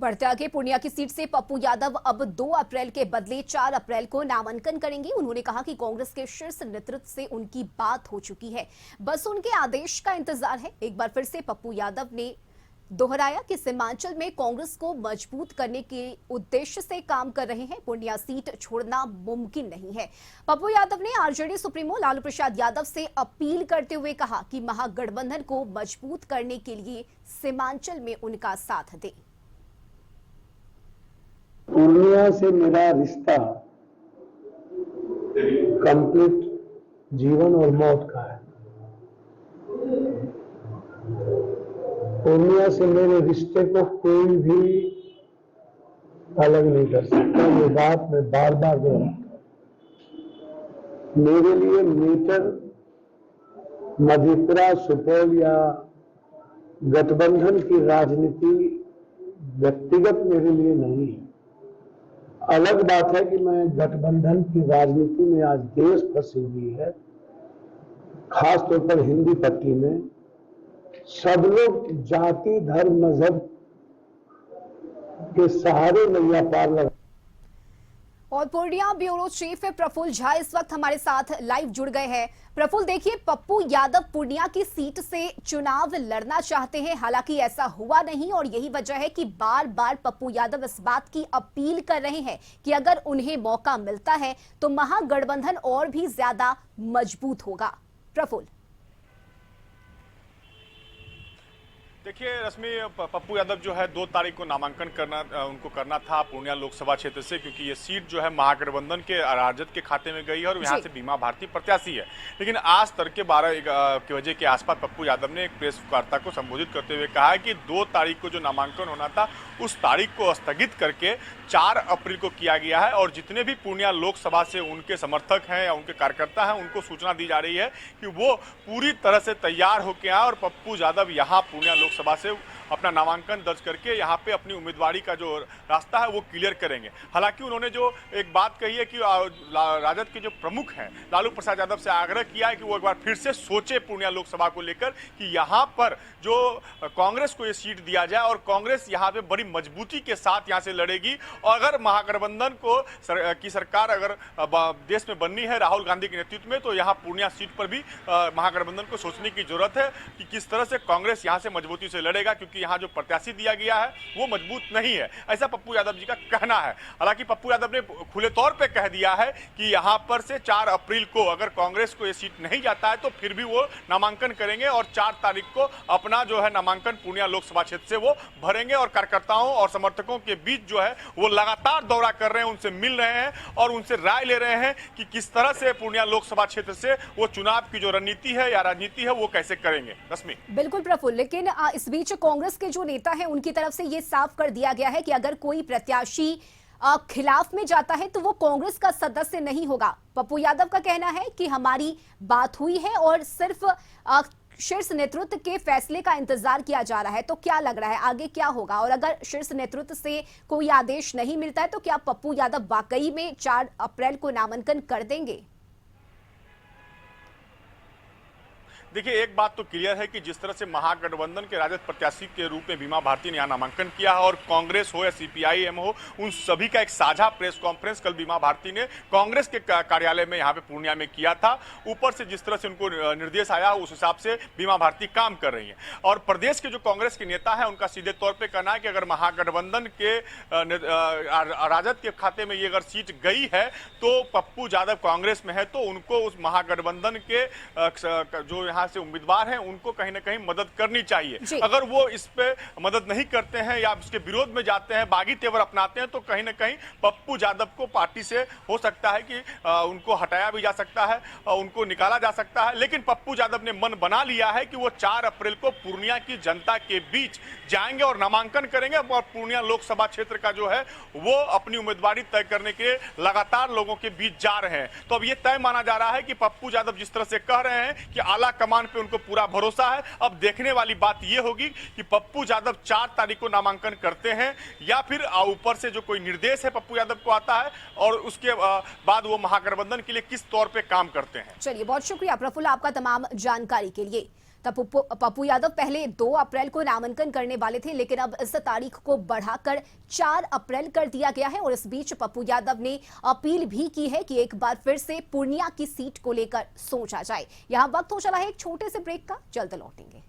बढ़ते आगे पूर्णिया की सीट से पप्पू यादव अब 2 अप्रैल के बदले 4 अप्रैल को नामांकन करेंगे। उन्होंने कहा कि कांग्रेस के शीर्ष नेतृत्व से उनकी बात हो चुकी है, बस उनके आदेश का इंतजार है। एक बार फिर से पप्पू यादव ने दोहराया कि सीमांचल में कांग्रेस को मजबूत करने के उद्देश्य से काम कर रहे हैं। पूर्णिया सीट छोड़ना मुमकिन नहीं है। पप्पू यादव ने आरजेडी सुप्रीमो लालू प्रसाद यादव से अपील करते हुए कहा कि महागठबंधन को मजबूत करने के लिए सीमांचल में उनका साथ दें। पूर्णिया से मेरा रिश्ता कंप्लीट जीवन और मौत का है। पूर्णिया से मेरे रिश्ते को कोई भी अलग नहीं कर सकता। ये बात मैं बार बार दोहराता हूं। मेरे लिए मीटर मधेपुरा, सुपौल या गठबंधन की राजनीति व्यक्तिगत मेरे लिए नहीं है। अलग बात है कि मैं गठबंधन की राजनीति में आज देश फंसी हुई है, खासतौर पर हिंदी पट्टी में सब लोग जाति, धर्म, मजहब के सहारे नैया पार लगा। और पूर्णिया ब्यूरो चीफ प्रफुल्ल झा इस वक्त हमारे साथ लाइव जुड़ गए हैं। प्रफुल्ल, देखिए, पप्पू यादव पूर्णिया की सीट से चुनाव लड़ना चाहते हैं, हालांकि ऐसा हुआ नहीं और यही वजह है कि बार बार पप्पू यादव इस बात की अपील कर रहे हैं कि अगर उन्हें मौका मिलता है तो महागठबंधन और भी ज्यादा मजबूत होगा। प्रफुल्ल, देखिए रश्मि, पप्पू यादव जो है 2 तारीख को नामांकन उनको करना था पूर्णिया लोकसभा क्षेत्र से, क्योंकि ये सीट जो है महागठबंधन के राजद के खाते में गई है और यहाँ से बीमा भारती प्रत्याशी है। लेकिन आज तड़के 12 के बजे के आसपास पप्पू यादव ने एक प्रेस वार्ता को संबोधित करते हुए कहा है कि 2 तारीख को जो नामांकन होना था उस तारीख को स्थगित करके 4 अप्रैल को किया गया है और जितने भी पूर्णिया लोकसभा से उनके समर्थक हैं या उनके कार्यकर्ता हैं उनको सूचना दी जा रही है कि वो पूरी तरह से तैयार होकर आए और पप्पू यादव यहाँ पूर्णिया लोकसभा से अपना नामांकन दर्ज करके यहाँ पे अपनी उम्मीदवारी का जो रास्ता है वो क्लियर करेंगे। हालांकि उन्होंने जो एक बात कही है कि राजद के जो प्रमुख हैं लालू प्रसाद यादव से आग्रह किया है कि वो एक बार फिर से सोचे पूर्णिया लोकसभा को लेकर कि यहाँ पर जो कांग्रेस को ये सीट दिया जाए और कांग्रेस यहाँ पे बड़ी मजबूती के साथ यहाँ से लड़ेगी। और अगर महागठबंधन की सरकार अगर देश में बननी है राहुल गांधी के नेतृत्व में, तो यहाँ पूर्णिया सीट पर भी महागठबंधन को सोचने की जरूरत है कि किस तरह से कांग्रेस यहाँ से मजबूती से लड़ेगा, क्योंकि यहाँ जो प्रत्याशी दिया गया है वो मजबूत नहीं है, ऐसा पप्पू यादव जी का कहना है। हालांकि पप्पू यादव ने खुले तौर पे कह दिया है कि यहाँ पर से 4 अप्रैल को अगर कांग्रेस को ये सीट नहीं जाता है तो फिर भी वो नामांकन करेंगे और 4 तारीख को अपना जो है नामांकन पूर्णिया लोकसभा क्षेत्र से वो भरेंगे। और कार्यकर्ताओं और समर्थकों के बीच जो है वो लगातार दौरा कर रहे हैं, उनसे मिल रहे हैं और उनसे राय ले रहे हैं कि किस तरह से पूर्णिया लोकसभा क्षेत्र से वो चुनाव की जो रणनीति है या राजनीति है वो कैसे करेंगे। रश्मि, बिल्कुल प्रफुल्ल, लेकिन इस बीच कांग्रेस के जो नेता हैं उनकी तरफ से ये साफ कर दिया गया है कि अगर कोई प्रत्याशी खिलाफ में जाता है तो वो कांग्रेस का सदस्य नहीं होगा। पप्पू यादव का कहना है कि हमारी बात हुई है और सिर्फ शीर्ष नेतृत्व के फैसले का इंतजार किया जा रहा है। तो क्या लग रहा है आगे क्या होगा, और अगर शीर्ष नेतृत्व से कोई आदेश नहीं मिलता है तो क्या पप्पू यादव वाकई में 4 अप्रैल को नामांकन कर देंगे? देखिए, एक बात तो क्लियर है कि जिस तरह से महागठबंधन के राजद प्रत्याशी के रूप में बीमा भारती ने यहाँ नामांकन किया है और कांग्रेस हो या सीपीआई-एम हो, उन सभी का एक साझा प्रेस कॉन्फ्रेंस कल बीमा भारती ने कांग्रेस के कार्यालय में यहाँ पे पूर्णिया में किया था। ऊपर से जिस तरह से उनको निर्देश आया उस हिसाब से बीमा भारती काम कर रही है। और प्रदेश के जो कांग्रेस के नेता है उनका सीधे तौर पर कहना है कि अगर महागठबंधन के राजद के खाते में ये अगर सीट गई है तो पप्पू यादव कांग्रेस में है तो उनको उस महागठबंधन के जो यहाँ से उम्मीदवार हैं उनको कहीं ना कहीं मदद करनी चाहिए। अगर वो इस पे मदद नहीं करते हैं या उसके विरोध में जाते हैं, बागी तेवर अपनाते हैं, तो कहीं ना कहीं पप्पू यादव को पार्टी से हो सकता है कि उनको हटाया भी जा सकता है, उनको निकाला जा सकता है। लेकिन पप्पू यादव ने मन बना लिया है कि वो 4 अप्रैल को पूर्णिया की जनता के बीच जाएंगे और नामांकन करेंगे और पूर्णिया लोकसभा क्षेत्र का जो है वो अपनी उम्मीदवारी तय करने के लगातार लोगों के बीच जा रहे हैं। तो अब ये तय माना जा रहा है कि पप्पू यादव जिस तरह से कह रहे हैं कि आला कमान पे उनको पूरा भरोसा है, अब देखने वाली बात यह होगी कि पप्पू यादव 4 तारीख को नामांकन करते हैं या फिर ऊपर से जो कोई निर्देश है पप्पू यादव को आता है और उसके बाद वो महागठबंधन के लिए किस तौर पे काम करते हैं। चलिए, बहुत शुक्रिया प्रफुल्ल आपका तमाम जानकारी के लिए। तब पप्पू यादव पहले 2 अप्रैल को नामांकन करने वाले थे, लेकिन अब इस तारीख को बढ़ाकर 4 अप्रैल कर दिया गया है। और इस बीच पप्पू यादव ने अपील भी की है कि एक बार फिर से पूर्णिया की सीट को लेकर सोचा जाए। यहां वक्त हो चला है एक छोटे से ब्रेक का, जल्द लौटेंगे।